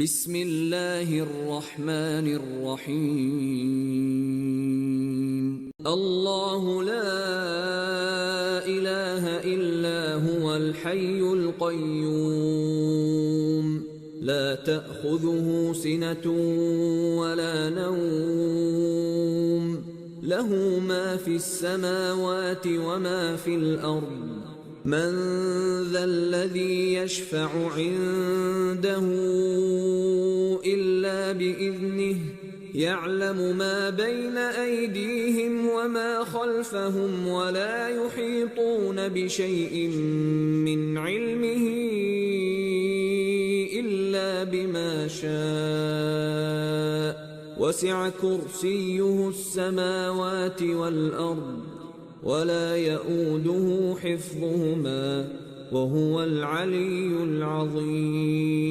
بسم الله الرحمن الرحيم الله لا إله إلا هو الحي القيوم لا تأخذه سنة ولا نوم له ما في السماوات وما في الأرض من ذا الذي يشفع عنده إلا بإذنه يعلم ما بين أيديهم وما خلفهم ولا يحيطون بشيء من علمه إلا بما شاء وسع كرسيه السماوات والأرض ولا يؤوده حفظهما وهو العلي العظيم